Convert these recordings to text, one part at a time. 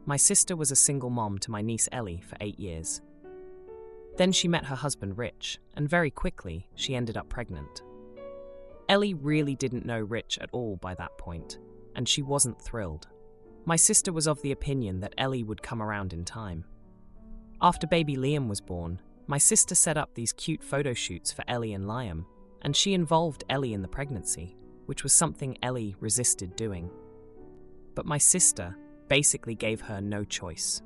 My sister was a single mom to my niece Ellie for 8 years. Then she met her husband Rich, and very quickly she ended up pregnant. Ellie really didn't know Rich at all by that point, and she wasn't thrilled. My sister was of the opinion that Ellie would come around in time. After baby Liam was born, my sister set up these cute photo shoots for Ellie and Liam, and she involved Ellie in the pregnancy, which was something Ellie resisted doing. But my sister basically gave her no choice.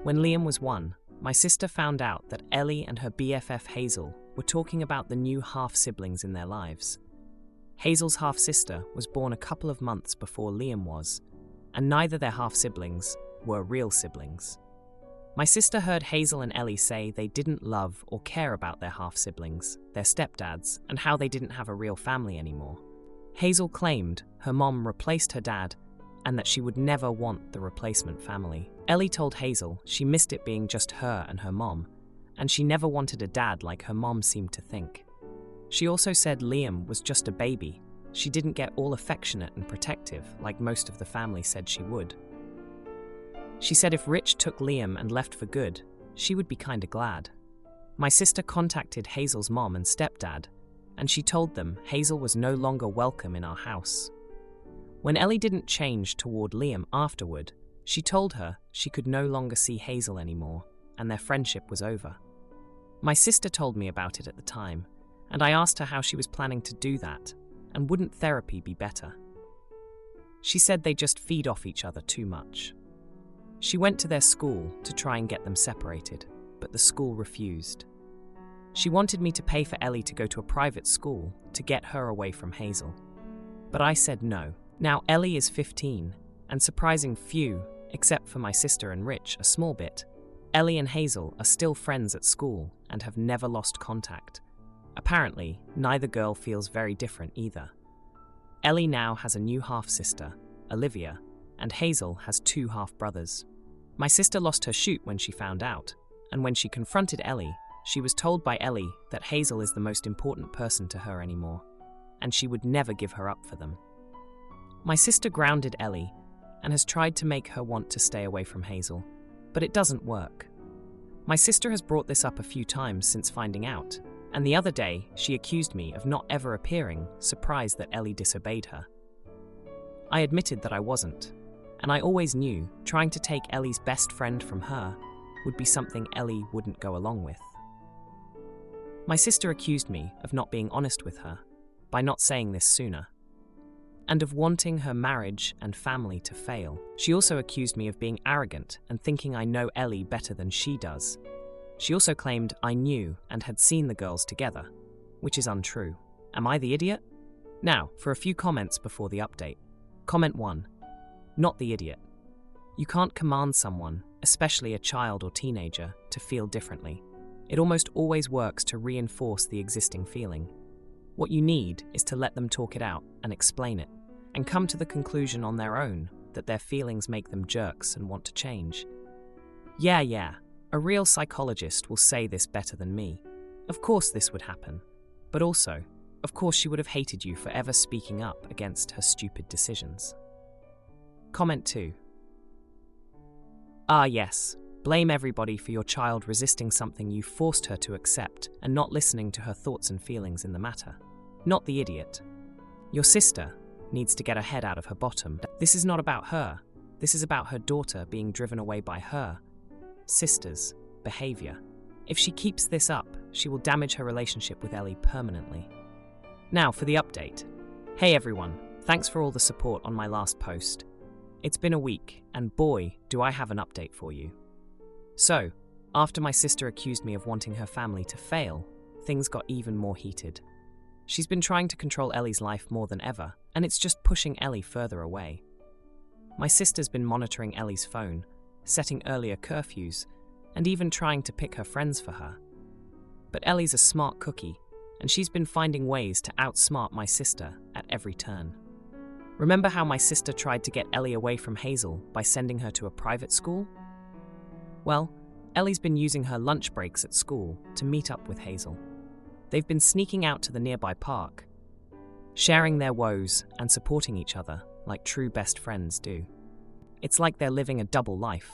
When Liam was 1, my sister found out that Ellie and her BFF Hazel were talking about the new half-siblings in their lives. Hazel's half-sister was born a couple of months before Liam was, and neither their half-siblings were real siblings. My sister heard Hazel and Ellie say they didn't love or care about their half-siblings, their stepdads, and how they didn't have a real family anymore. Hazel claimed her mom replaced her dad and that she would never want the replacement family. Ellie told Hazel she missed it being just her and her mom, and she never wanted a dad like her mom seemed to think. She also said Liam was just a baby. She didn't get all affectionate and protective like most of the family said she would. She said if Rich took Liam and left for good, she would be kinda glad. My sister contacted Hazel's mom and stepdad, and she told them Hazel was no longer welcome in our house. When Ellie didn't change toward Liam afterward, she told her she could no longer see Hazel anymore, and their friendship was over. My sister told me about it at the time, and I asked her how she was planning to do that, and wouldn't therapy be better? She said they just feed off each other too much. She went to their school to try and get them separated, but the school refused. She wanted me to pay for Ellie to go to a private school to get her away from Hazel. But I said no. Now Ellie is 15, and surprising few, except for my sister and Rich, a small bit, Ellie and Hazel are still friends at school and have never lost contact. Apparently, neither girl feels very different either. Ellie now has a new half-sister, Olivia, and Hazel has 2 half-brothers. My sister lost her shoot when she found out, and when she confronted Ellie, she was told by Ellie that Hazel is the most important person to her anymore, and she would never give her up for them. My sister grounded Ellie and has tried to make her want to stay away from Hazel, but it doesn't work. My sister has brought this up a few times since finding out, and the other day she accused me of not ever appearing, surprised that Ellie disobeyed her. I admitted that I wasn't, and I always knew trying to take Ellie's best friend from her would be something Ellie wouldn't go along with. My sister accused me of not being honest with her by not saying this sooner, and of wanting her marriage and family to fail. She also accused me of being arrogant and thinking I know Ellie better than she does. She also claimed I knew and had seen the girls together, which is untrue. Am I the idiot? Now, for a few comments before the update. Comment 1. Not the idiot. You can't command someone, especially a child or teenager, to feel differently. It almost always works to reinforce the existing feeling. What you need is to let them talk it out and explain it, and come to the conclusion on their own that their feelings make them jerks and want to change. Yeah, a real psychologist will say this better than me. Of course this would happen, but also, of course she would have hated you for ever speaking up against her stupid decisions. Comment 2. Ah yes, blame everybody for your child resisting something you forced her to accept and not listening to her thoughts and feelings in the matter. Not the idiot. Your sister needs to get her head out of her bottom. This is not about her. This is about her daughter being driven away by her sister's behavior. If she keeps this up, she will damage her relationship with Ellie permanently. Now for the update. Hey everyone, thanks for all the support on my last post. It's been a week, and boy, do I have an update for you. So, after my sister accused me of wanting her family to fail, things got even more heated. She's been trying to control Ellie's life more than ever, and it's just pushing Ellie further away. My sister's been monitoring Ellie's phone, setting earlier curfews, and even trying to pick her friends for her. But Ellie's a smart cookie, and she's been finding ways to outsmart my sister at every turn. Remember how my sister tried to get Ellie away from Hazel by sending her to a private school? Well, Ellie's been using her lunch breaks at school to meet up with Hazel. They've been sneaking out to the nearby park, sharing their woes and supporting each other like true best friends do. It's like they're living a double life,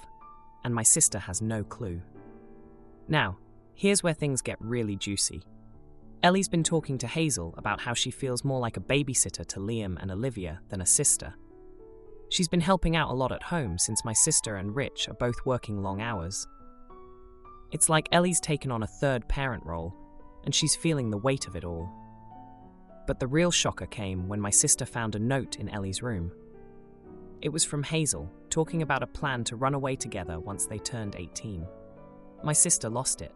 and my sister has no clue. Now, here's where things get really juicy. Ellie's been talking to Hazel about how she feels more like a babysitter to Liam and Olivia than a sister. She's been helping out a lot at home since my sister and Rich are both working long hours. It's like Ellie's taken on a third parent role, and she's feeling the weight of it all. But the real shocker came when my sister found a note in Ellie's room. It was from Hazel, talking about a plan to run away together once they turned 18. My sister lost it.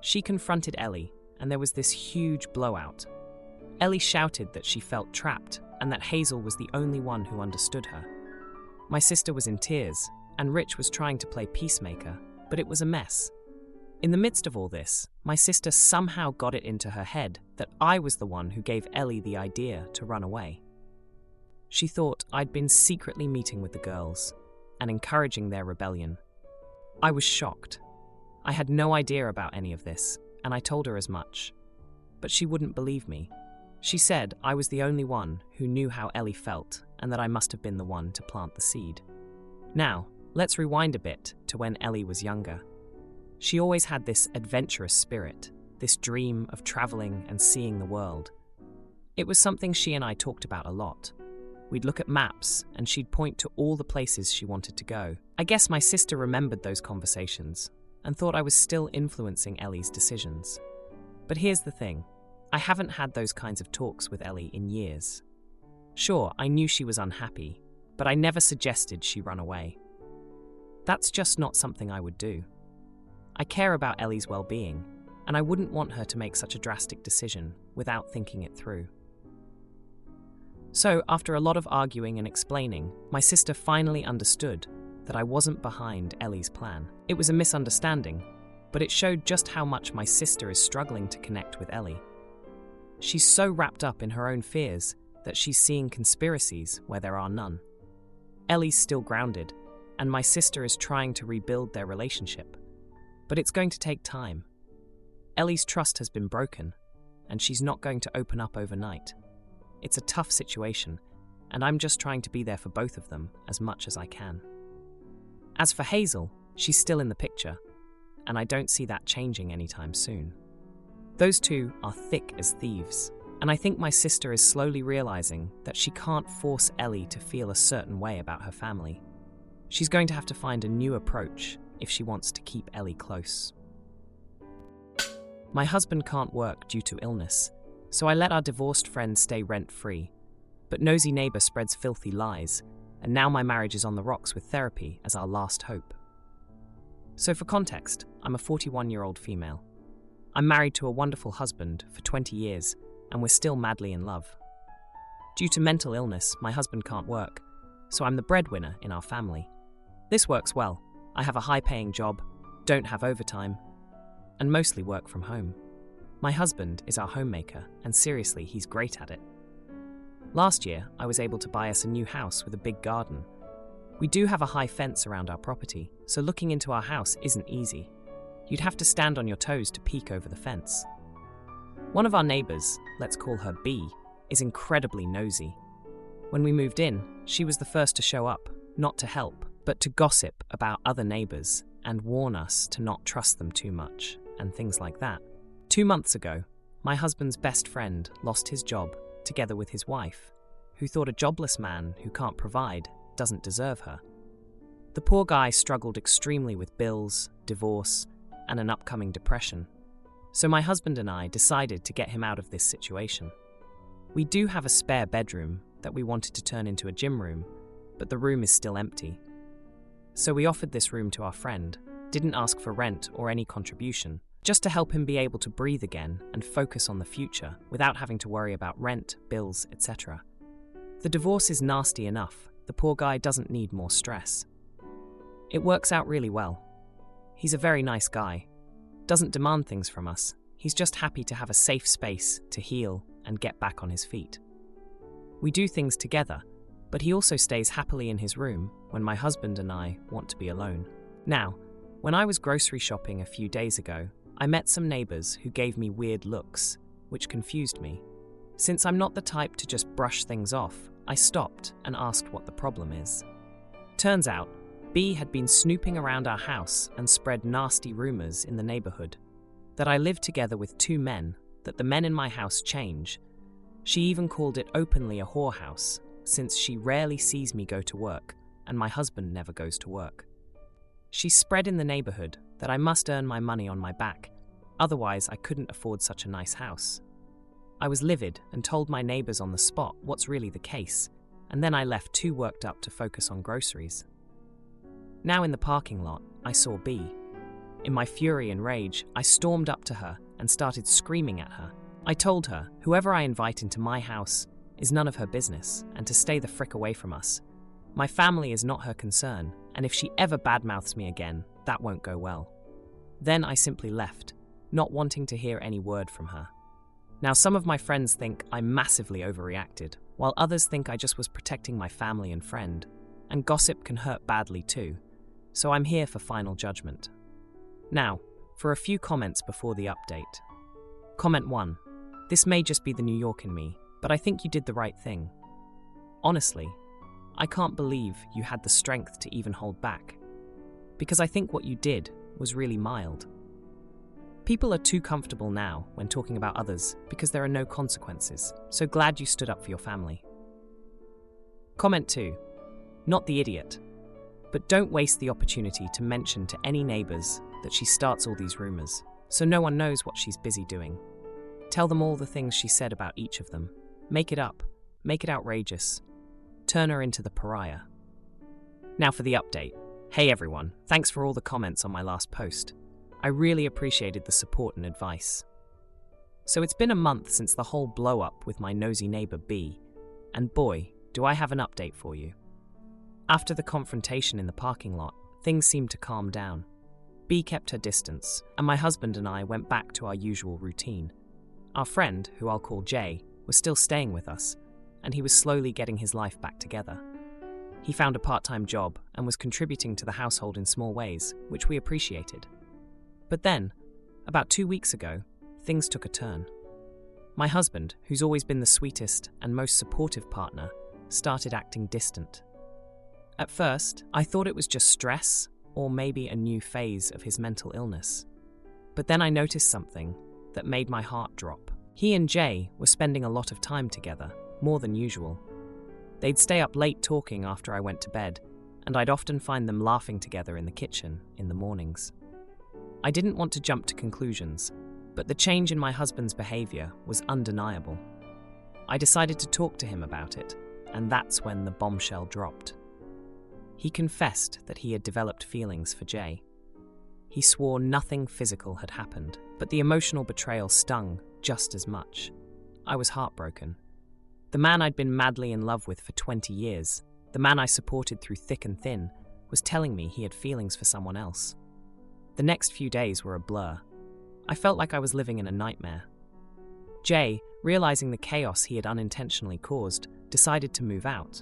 She confronted Ellie, and there was this huge blowout. Ellie shouted that she felt trapped and that Hazel was the only one who understood her. My sister was in tears, and Rich was trying to play peacemaker, but it was a mess. In the midst of all this, my sister somehow got it into her head that I was the one who gave Ellie the idea to run away. She thought I'd been secretly meeting with the girls and encouraging their rebellion. I was shocked. I had no idea about any of this, and I told her as much. But she wouldn't believe me. She said I was the only one who knew how Ellie felt and that I must have been the one to plant the seed. Now, let's rewind a bit to when Ellie was younger. She always had this adventurous spirit, this dream of traveling and seeing the world. It was something she and I talked about a lot. We'd look at maps, and she'd point to all the places she wanted to go. I guess my sister remembered those conversations and thought I was still influencing Ellie's decisions. But here's the thing. I haven't had those kinds of talks with Ellie in years. Sure, I knew she was unhappy, but I never suggested she run away. That's just not something I would do. I care about Ellie's well-being, and I wouldn't want her to make such a drastic decision without thinking it through. So, after a lot of arguing and explaining, my sister finally understood that I wasn't behind Ellie's plan. It was a misunderstanding, but it showed just how much my sister is struggling to connect with Ellie. She's so wrapped up in her own fears that she's seeing conspiracies where there are none. Ellie's still grounded, and my sister is trying to rebuild their relationship. But it's going to take time. Ellie's trust has been broken, and she's not going to open up overnight. It's a tough situation, and I'm just trying to be there for both of them as much as I can. As for Hazel, she's still in the picture, and I don't see that changing anytime soon. Those two are thick as thieves, and I think my sister is slowly realizing that she can't force Ellie to feel a certain way about her family. She's going to have to find a new approach if she wants to keep Ellie close. My husband can't work due to illness, so I let our divorced friend stay rent-free. But nosy neighbor spreads filthy lies, and now my marriage is on the rocks with therapy as our last hope. So for context, I'm a 41-year-old female. I'm married to a wonderful husband for 20 years, and we're still madly in love. Due to mental illness, my husband can't work, so I'm the breadwinner in our family. This works well. I have a high-paying job, don't have overtime, and mostly work from home. My husband is our homemaker, and seriously, he's great at it. Last year, I was able to buy us a new house with a big garden. We do have a high fence around our property, so looking into our house isn't easy. You'd have to stand on your toes to peek over the fence. One of our neighbors, let's call her B, is incredibly nosy. When we moved in, she was the first to show up, not to help, but to gossip about other neighbors and warn us to not trust them too much, and things like that. 2 months ago, my husband's best friend lost his job together with his wife, who thought a jobless man who can't provide doesn't deserve her. The poor guy struggled extremely with bills, divorce, and an upcoming depression. So my husband and I decided to get him out of this situation. We do have a spare bedroom that we wanted to turn into a gym room, but the room is still empty. So we offered this room to our friend, didn't ask for rent or any contribution, just to help him be able to breathe again and focus on the future without having to worry about rent, bills, etc. The divorce is nasty enough, the poor guy doesn't need more stress. It works out really well. He's a very nice guy, doesn't demand things from us, he's just happy to have a safe space to heal and get back on his feet. We do things together, but he also stays happily in his room when my husband and I want to be alone. Now, when I was grocery shopping a few days ago, I met some neighbors who gave me weird looks, which confused me. Since I'm not the type to just brush things off, I stopped and asked what the problem is. Turns out, B had been snooping around our house and spread nasty rumors in the neighborhood. That I lived together with two men, that the men in my house change. She even called it openly a whorehouse, since she rarely sees me go to work, and my husband never goes to work. She spread in the neighborhood that I must earn my money on my back, otherwise I couldn't afford such a nice house. I was livid and told my neighbors on the spot what's really the case, and then I left too worked up to focus on groceries. Now in the parking lot, I saw B. In my fury and rage, I stormed up to her and started screaming at her. I told her whoever I invite into my house is none of her business and to stay the frick away from us. My family is not her concern, and if she ever badmouths me again, that won't go well. Then I simply left, not wanting to hear any word from her. Now some of my friends think I massively overreacted, while others think I just was protecting my family and friend, and gossip can hurt badly too, so I'm here for final judgment. Now, for a few comments before the update. Comment 1. This may just be the New York in me, but I think you did the right thing. Honestly, I can't believe you had the strength to even hold back, because I think what you did was really mild. People are too comfortable now when talking about others because there are no consequences, so glad you stood up for your family. Comment 2. Not the idiot, but don't waste the opportunity to mention to any neighbors that she starts all these rumors, so no one knows what she's busy doing. Tell them all the things she said about each of them. Make it up. Make it outrageous. Turn her into the pariah. Now for the update. Hey everyone, thanks for all the comments on my last post. I really appreciated the support and advice. So it's been a month since the whole blow-up with my nosy neighbor B, and boy, do I have an update for you. After the confrontation in the parking lot, things seemed to calm down. B kept her distance, and my husband and I went back to our usual routine. Our friend, who I'll call Jay, was still staying with us, and he was slowly getting his life back together. He found a part-time job and was contributing to the household in small ways, which we appreciated. But then, about 2 weeks ago, things took a turn. My husband, who's always been the sweetest and most supportive partner, started acting distant. At first, I thought it was just stress or maybe a new phase of his mental illness. But then I noticed something that made my heart drop. He and Jay were spending a lot of time together, more than usual. They'd stay up late talking after I went to bed, and I'd often find them laughing together in the kitchen in the mornings. I didn't want to jump to conclusions, but the change in my husband's behavior was undeniable. I decided to talk to him about it, and that's when the bombshell dropped. He confessed that he had developed feelings for Jay. He swore nothing physical had happened, but the emotional betrayal stung just as much. I was heartbroken. The man I'd been madly in love with for 20 years, the man I supported through thick and thin, was telling me he had feelings for someone else. The next few days were a blur. I felt like I was living in a nightmare. Jay, realizing the chaos he had unintentionally caused, decided to move out.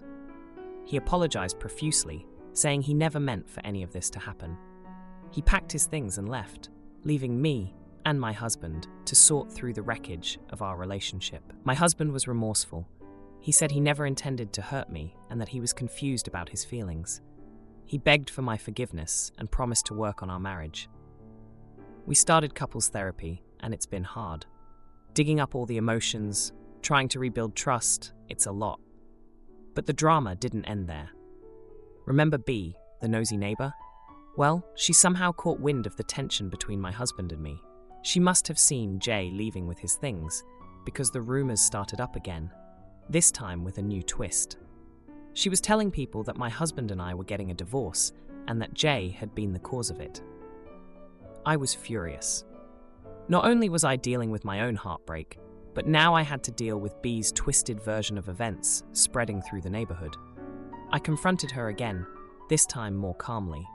He apologized profusely, saying he never meant for any of this to happen. He packed his things and left, leaving me and my husband to sort through the wreckage of our relationship. My husband was remorseful. He said he never intended to hurt me and that he was confused about his feelings. He begged for my forgiveness and promised to work on our marriage. We started couples therapy, and it's been hard. Digging up all the emotions, trying to rebuild trust, it's a lot. But the drama didn't end there. Remember B, the nosy neighbor? Well, she somehow caught wind of the tension between my husband and me. She must have seen Jay leaving with his things, because the rumors started up again, this time with a new twist. She was telling people that my husband and I were getting a divorce, and that Jay had been the cause of it. I was furious. Not only was I dealing with my own heartbreak, but now I had to deal with B's twisted version of events spreading through the neighborhood. I confronted her again, this time more calmly.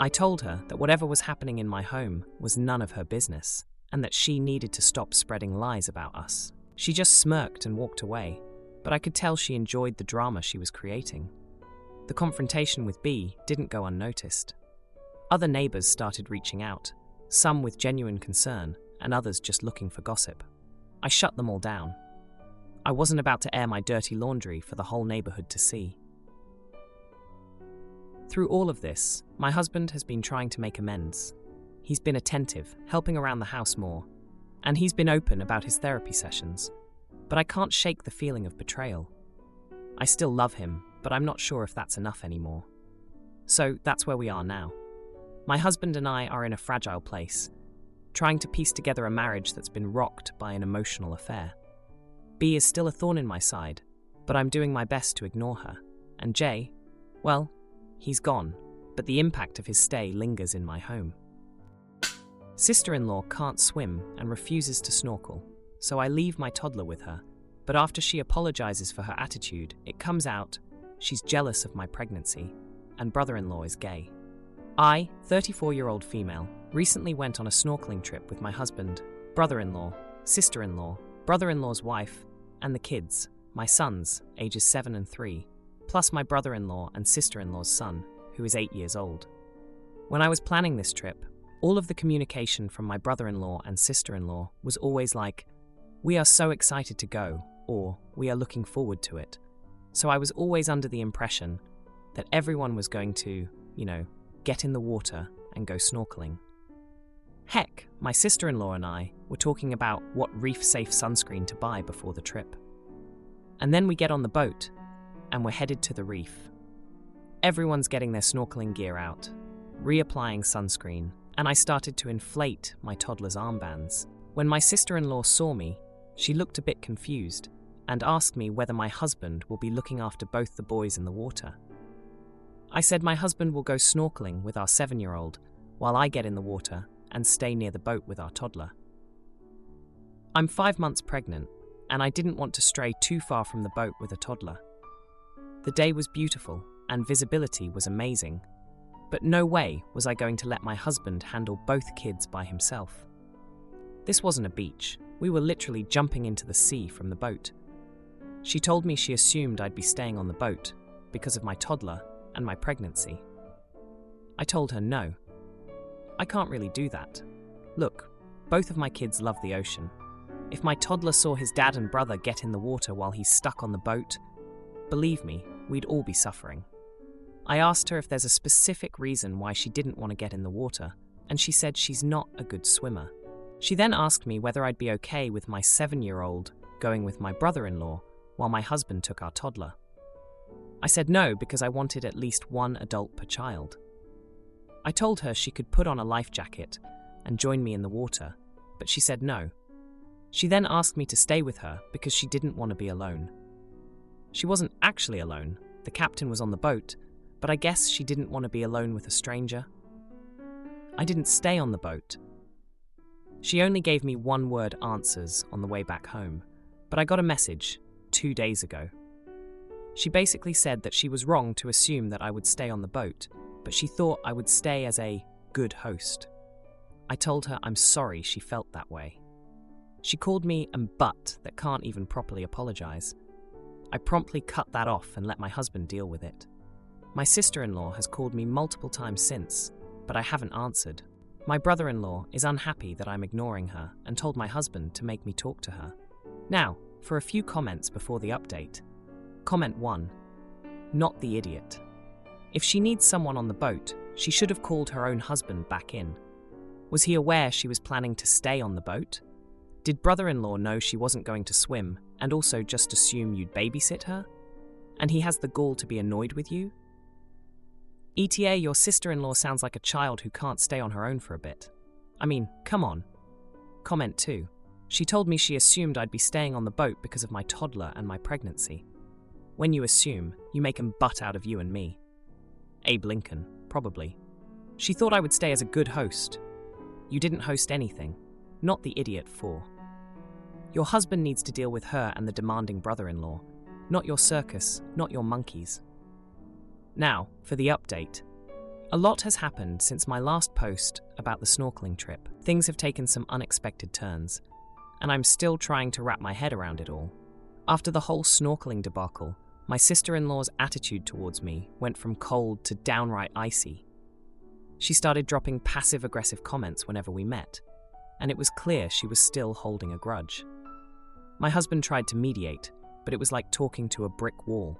I told her that whatever was happening in my home was none of her business, and that she needed to stop spreading lies about us. She just smirked and walked away, but I could tell she enjoyed the drama she was creating. The confrontation with B didn't go unnoticed. Other neighbors started reaching out, some with genuine concern, and others just looking for gossip. I shut them all down. I wasn't about to air my dirty laundry for the whole neighborhood to see. Through all of this, my husband has been trying to make amends. He's been attentive, helping around the house more, and he's been open about his therapy sessions. But I can't shake the feeling of betrayal. I still love him, but I'm not sure if that's enough anymore. So that's where we are now. My husband and I are in a fragile place, trying to piece together a marriage that's been rocked by an emotional affair. B is still a thorn in my side, but I'm doing my best to ignore her. And J, well, he's gone, but the impact of his stay lingers in my home. Sister-in-law can't swim and refuses to snorkel, so I leave my toddler with her, but after she apologizes for her attitude, it comes out she's jealous of my pregnancy, and brother-in-law is gay. I, 34-year-old female, recently went on a snorkeling trip with my husband, brother-in-law, sister-in-law, brother-in-law's wife, and the kids, my sons, ages 7 and 3, plus my brother-in-law and sister-in-law's son, who is 8 years old. When I was planning this trip, all of the communication from my brother-in-law and sister-in-law was always like, "We are so excited to go," or "We are looking forward to it." So I was always under the impression that everyone was going to, get in the water and go snorkeling. Heck, my sister-in-law and I were talking about what reef-safe sunscreen to buy before the trip. And then we get on the boat, and we're headed to the reef. Everyone's getting their snorkeling gear out, reapplying sunscreen, and I started to inflate my toddler's armbands. When my sister-in-law saw me, she looked a bit confused and asked me whether my husband will be looking after both the boys in the water. I said my husband will go snorkeling with our 7-year-old while I get in the water and stay near the boat with our toddler. I'm 5 months pregnant, and I didn't want to stray too far from the boat with a toddler. The day was beautiful, and visibility was amazing, but no way was I going to let my husband handle both kids by himself. This wasn't a beach. We were literally jumping into the sea from the boat. She told me she assumed I'd be staying on the boat because of my toddler and my pregnancy. I told her no. I can't really do that. Look, both of my kids love the ocean. If my toddler saw his dad and brother get in the water while he's stuck on the boat, believe me, we'd all be suffering. I asked her if there's a specific reason why she didn't want to get in the water, and she said she's not a good swimmer. She then asked me whether I'd be okay with my 7-year-old going with my brother-in-law while my husband took our toddler. I said no because I wanted at least one adult per child. I told her she could put on a life jacket and join me in the water, but she said no. She then asked me to stay with her because she didn't want to be alone. She wasn't actually alone. The captain was on the boat, but I guess she didn't want to be alone with a stranger. I didn't stay on the boat. She only gave me one-word answers on the way back home, but I got a message 2 days ago. She basically said that she was wrong to assume that I would stay on the boat, but she thought I would stay as a good host. I told her I'm sorry she felt that way. She called me a butt that can't even properly apologize. I promptly cut that off and let my husband deal with it. My sister-in-law has called me multiple times since, but I haven't answered. My brother-in-law is unhappy that I'm ignoring her and told my husband to make me talk to her. Now, for a few comments before the update. Comment 1. Not the idiot. If she needs someone on the boat, she should have called her own husband back in. Was he aware she was planning to stay on the boat? Did brother-in-law know she wasn't going to swim and also just assume you'd babysit her? And he has the gall to be annoyed with you? ETA, your sister-in-law sounds like a child who can't stay on her own for a bit. I mean, come on. Comment 2. She told me she assumed I'd be staying on the boat because of my toddler and my pregnancy. When you assume, you make a butt out of you and me. Abe Lincoln, probably. She thought I would stay as a good host. You didn't host anything. Not the idiot 4. Your husband needs to deal with her and the demanding brother-in-law. Not your circus, not your monkeys. Now, for the update. A lot has happened since my last post about the snorkeling trip. Things have taken some unexpected turns, and I'm still trying to wrap my head around it all. After the whole snorkeling debacle, my sister-in-law's attitude towards me went from cold to downright icy. She started dropping passive-aggressive comments whenever we met, and it was clear she was still holding a grudge. My husband tried to mediate, but it was like talking to a brick wall.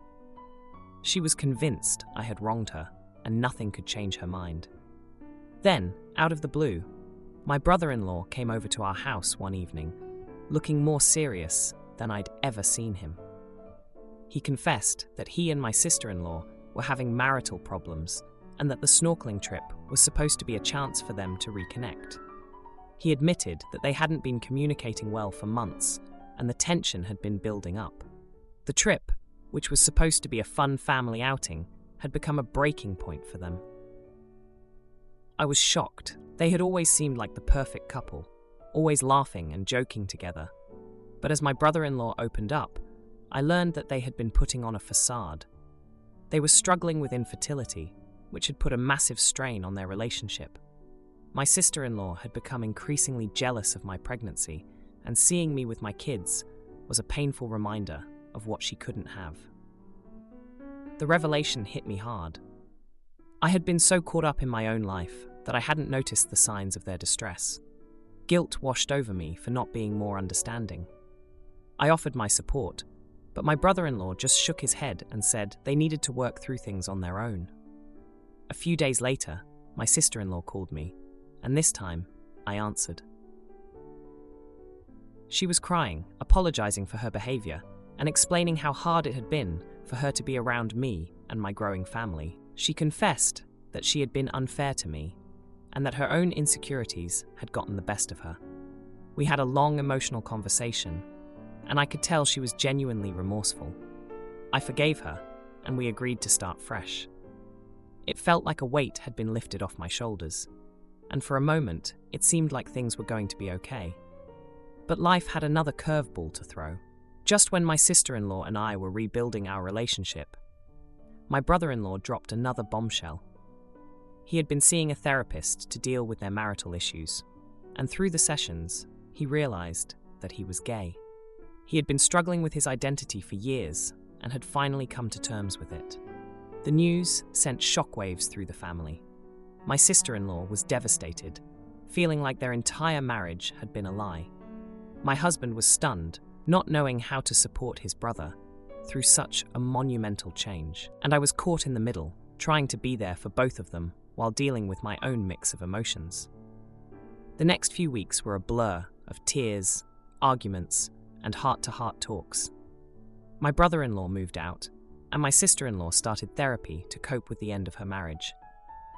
She was convinced I had wronged her, and nothing could change her mind. Then, out of the blue, my brother-in-law came over to our house one evening, looking more serious than I'd ever seen him. He confessed that he and my sister-in-law were having marital problems and that the snorkeling trip was supposed to be a chance for them to reconnect. He admitted that they hadn't been communicating well for months and the tension had been building up. The trip, which was supposed to be a fun family outing, had become a breaking point for them. I was shocked. They had always seemed like the perfect couple, always laughing and joking together. But as my brother-in-law opened up, I learned that they had been putting on a facade. They were struggling with infertility, which had put a massive strain on their relationship. My sister-in-law had become increasingly jealous of my pregnancy, and seeing me with my kids was a painful reminder of what she couldn't have. The revelation hit me hard. I had been so caught up in my own life that I hadn't noticed the signs of their distress. Guilt washed over me for not being more understanding. I offered my support, but my brother-in-law just shook his head and said they needed to work through things on their own. A few days later, my sister-in-law called me, and this time, I answered. She was crying, apologizing for her behavior, and explaining how hard it had been for her to be around me and my growing family. She confessed that she had been unfair to me, and that her own insecurities had gotten the best of her. We had a long emotional conversation, and I could tell she was genuinely remorseful. I forgave her, and we agreed to start fresh. It felt like a weight had been lifted off my shoulders, and for a moment, it seemed like things were going to be okay. But life had another curveball to throw. Just when my sister-in-law and I were rebuilding our relationship, my brother-in-law dropped another bombshell. He had been seeing a therapist to deal with their marital issues, and through the sessions, he realized that he was gay. He had been struggling with his identity for years and had finally come to terms with it. The news sent shockwaves through the family. My sister-in-law was devastated, feeling like their entire marriage had been a lie. My husband was stunned, not knowing how to support his brother through such a monumental change, and I was caught in the middle, trying to be there for both of them while dealing with my own mix of emotions. The next few weeks were a blur of tears, arguments, and heart-to-heart talks. My brother-in-law moved out, and my sister-in-law started therapy to cope with the end of her marriage.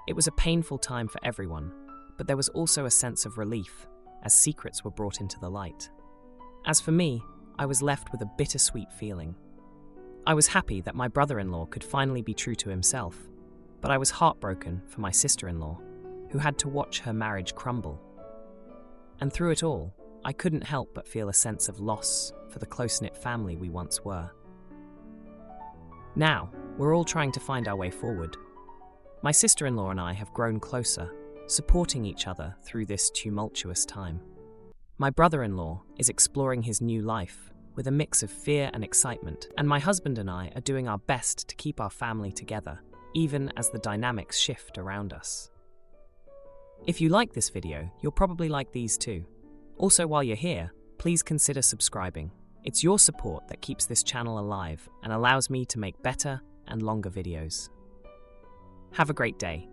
It was a painful time for everyone, but there was also a sense of relief as secrets were brought into the light. As for me, I was left with a bittersweet feeling. I was happy that my brother-in-law could finally be true to himself, but I was heartbroken for my sister-in-law, who had to watch her marriage crumble. And through it all, I couldn't help but feel a sense of loss for the close-knit family we once were. Now, we're all trying to find our way forward. My sister-in-law and I have grown closer, supporting each other through this tumultuous time. My brother-in-law is exploring his new life with a mix of fear and excitement, and my husband and I are doing our best to keep our family together, even as the dynamics shift around us. If you like this video, you'll probably like these too. Also, while you're here, please consider subscribing. It's your support that keeps this channel alive and allows me to make better and longer videos. Have a great day.